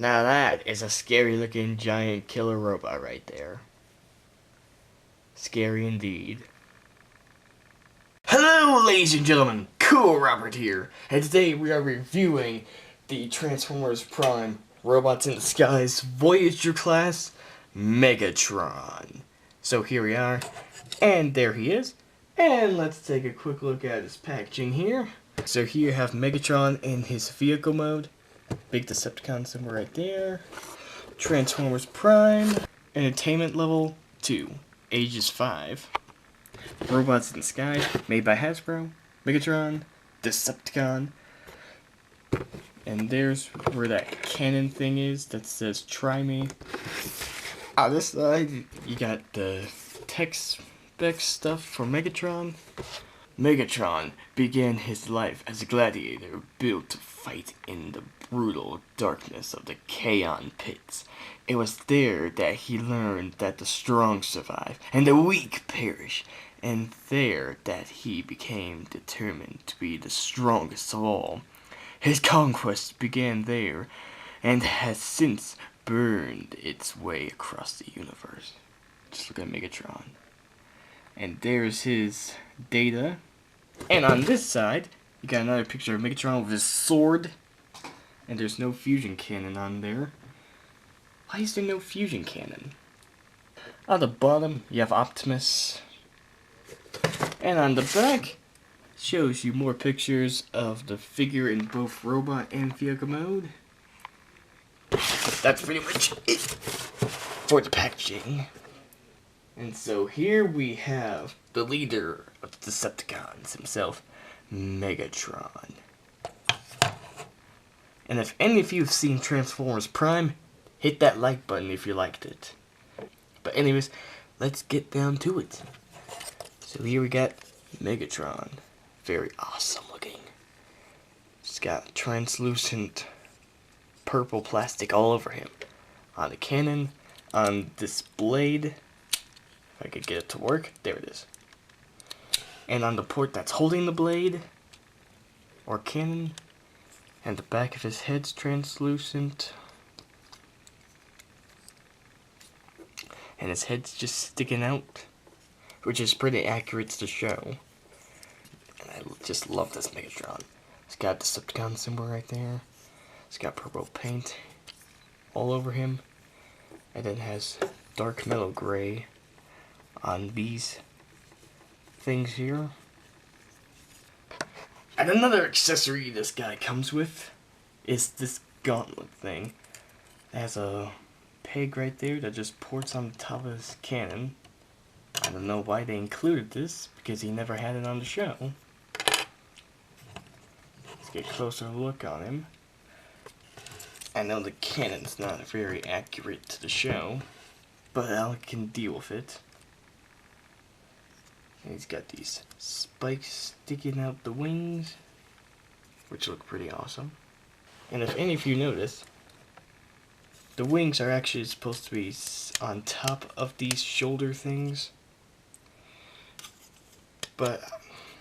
Now that is a scary looking giant killer robot right there. Scary indeed. Hello ladies and gentlemen, Cool Robert here, and today we are reviewing the Transformers Prime Robots in Disguise Voyager class Megatron. So here we are, and there he is, and let's take a quick look at his packaging here. So here you have Megatron in his vehicle mode, big Decepticon symbol right there, Transformers Prime, Entertainment Level 2, ages 5. Robots in the Sky, made by Hasbro, Megatron, Decepticon, and there's where that cannon thing is that says "Try Me." On this side, you got the tech spec stuff for Megatron. Megatron began his life as a gladiator built to fight in the brutal darkness of the Kaon pits. It was there that he learned that the strong survive and the weak perish, and there that he became determined to be the strongest of all. His conquest began there and has since burned its way across the universe. Just look at Megatron. And there's his data. And on this side, you got another picture of Megatron with his sword. And there's no fusion cannon on there. Why is there no fusion cannon? On the bottom, you have Optimus. And on the back, shows you more pictures of the figure in both robot and vehicle mode. But that's pretty much it for the packaging. And so here we have the leader of the Decepticons himself, Megatron. And if any of you have seen Transformers Prime, hit that like button if you liked it. But anyways, let's get down to it. So here we got Megatron. Very awesome looking. He's got translucent purple plastic all over him. On the cannon, on this blade, if I could get it to work, there it is. And on the port that's holding the blade, or cannon, and the back of his head's translucent. And his head's just sticking out, which is pretty accurate to the show. And I just love this Megatron. It's got the Decepticon symbol right there. It's got purple paint all over him. And then has dark metal gray on these things here. And another accessory this guy comes with is this gauntlet thing. It has a peg right there that just ports on the top of his cannon. I don't know why they included this, because he never had it on the show. Let's get a closer look on him. I know the cannon's not very accurate to the show, but I can deal with it. And he's got these spikes sticking out the wings, which look pretty awesome. And if any of you notice, the wings are actually supposed to be on top of these shoulder things, but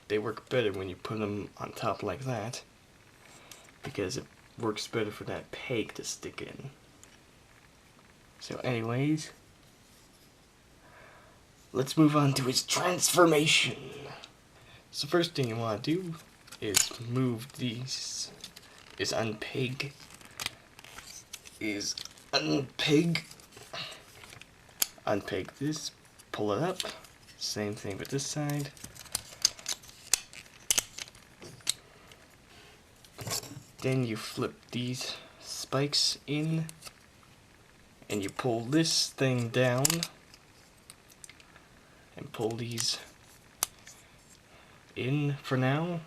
they work better when you put them on top like that, because it works better for that peg to stick in. So anyways, let's move on to his transformation. So first thing you want to do is move these, unpeg this, pull it up, same thing with this side. Then you flip these spikes in, and you pull this thing down, and pull these in for now.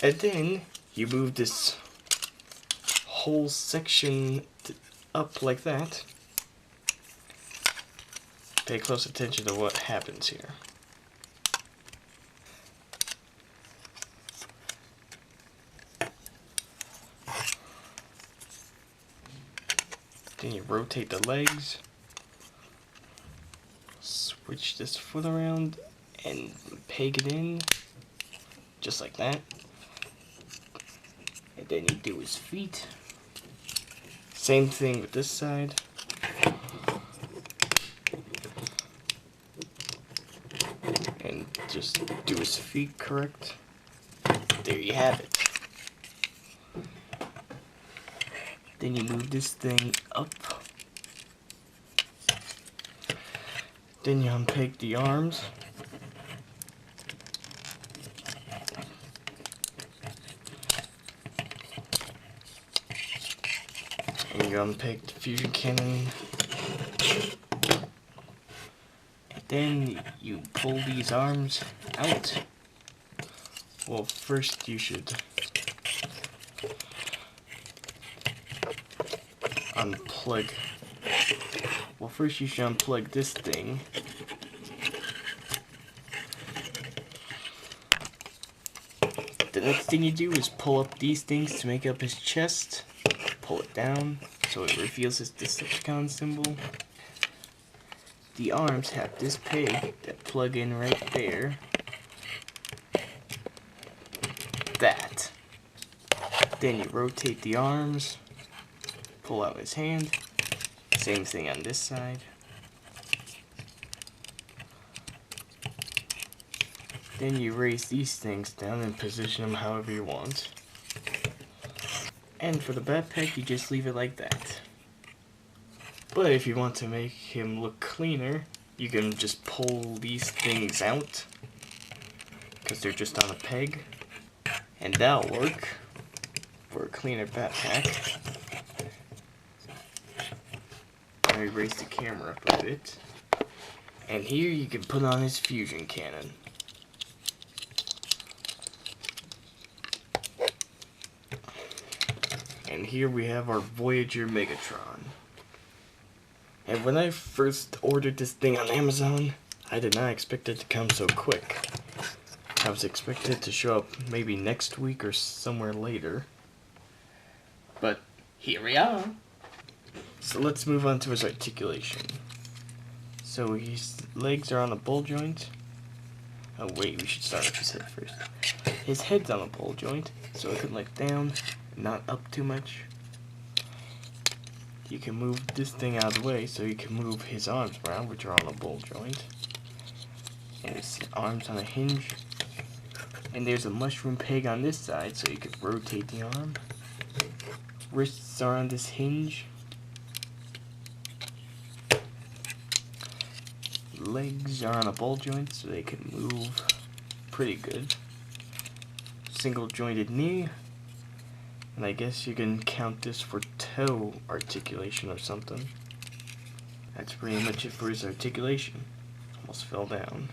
And then you move this whole section up like that. Pay close attention to what happens here. Then you rotate the legs, switch this foot around, and peg it in, just like that. And then you do his feet. Same thing with this side. And just do his feet correct. There you have it. Then you move this thing up. Then you unpeg the arms. And you unpeg the fusion cannon. And then you pull these arms out. Well, first you should unplug. Well, first you should unplug this thing. The next thing you do is pull up these things to make up his chest. Pull it down so it reveals his Decepticon symbol. The arms have this peg that plug in right there. That. Then you rotate the arms, pull out his hand. Same thing on this side. Then you raise these things down and position them however you want. And for the backpack, you just leave it like that. But if you want to make him look cleaner, you can just pull these things out, because they're just on a peg. And that'll work for a cleaner backpack. I raise the camera up a bit. And here you can put on his fusion cannon. And here we have our Voyager Megatron. And when I first ordered this thing on Amazon, I did not expect it to come so quick. I was expecting it to show up maybe next week or somewhere later. But here we are. So let's move on to his articulation. So his legs are on a ball joint. Oh wait, we should start with his head first. His head's on a ball joint, so it can let down, not up too much. You can move this thing out of the way so you can move his arms around, which are on a ball joint. And his arms on a hinge. And there's a mushroom peg on this side so you can rotate the arm. Wrists are on this hinge. Legs are on a ball joint so they can move pretty good. Single jointed knee. And I guess you can count this for toe articulation or something. That's pretty much it for his articulation. Almost fell down.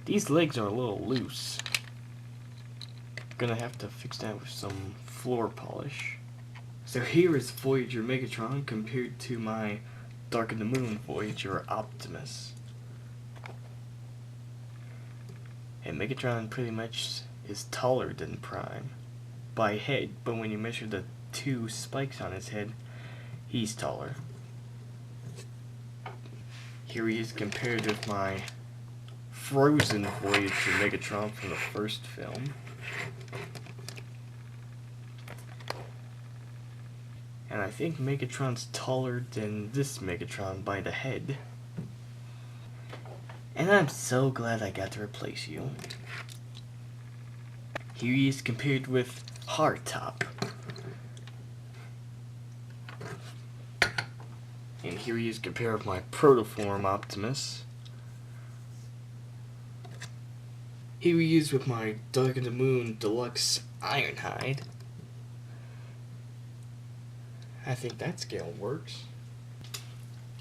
These legs are a little loose. Gonna have to fix that with some floor polish. So here is Voyager Megatron compared to my Dark of the Moon Voyager Optimus. And Megatron pretty much is taller than Prime by head, but when you measure the two spikes on his head, he's taller. Here he is compared with my Frozen Voyager Megatron from the first film. And I think Megatron's taller than this Megatron by the head. And I'm so glad I got to replace you. Here he is compared with Hardtop. And here he is compared with my Protoform Optimus. Here he is with my Dark of the Moon Deluxe Ironhide. I think that scale works.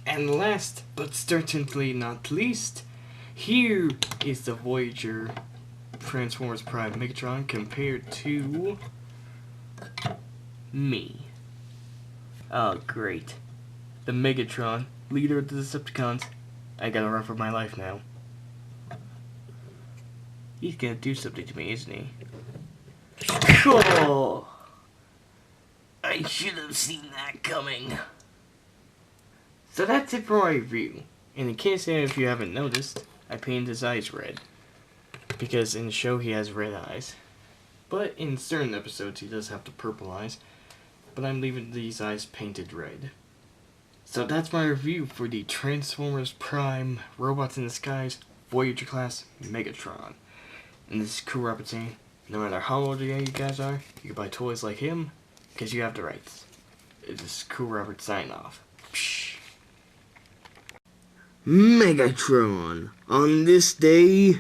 And last, but certainly not least, here is the Voyager Transformers Prime Megatron compared to me. Oh, great. The Megatron, leader of the Decepticons. I gotta run for my life now. He's gonna do something to me, isn't he? Cool! I should have seen that coming. So that's it for my review. And in case any of you haven't noticed, I painted his eyes red. Because in the show he has red eyes. But in certain episodes he does have the purple eyes. but I'm leaving these eyes painted red. So that's my review for the Transformers Prime Robots in Disguise Voyager class Megatron. And this is cool Robert saying, no matter how old you guys are, you can buy toys like him, because you have the rights. This is cool Robert signing off. Psh. Megatron, on this day,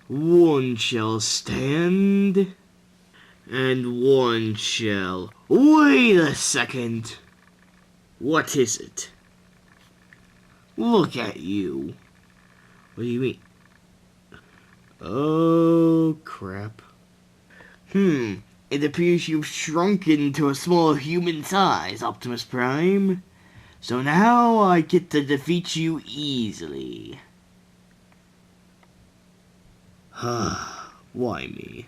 one shall stand, and one shall... Wait a second! What is it? Look at you. What do you mean? Oh, crap. It appears you've shrunken to a small human size, Optimus Prime. So now I get to defeat you easily. Why me?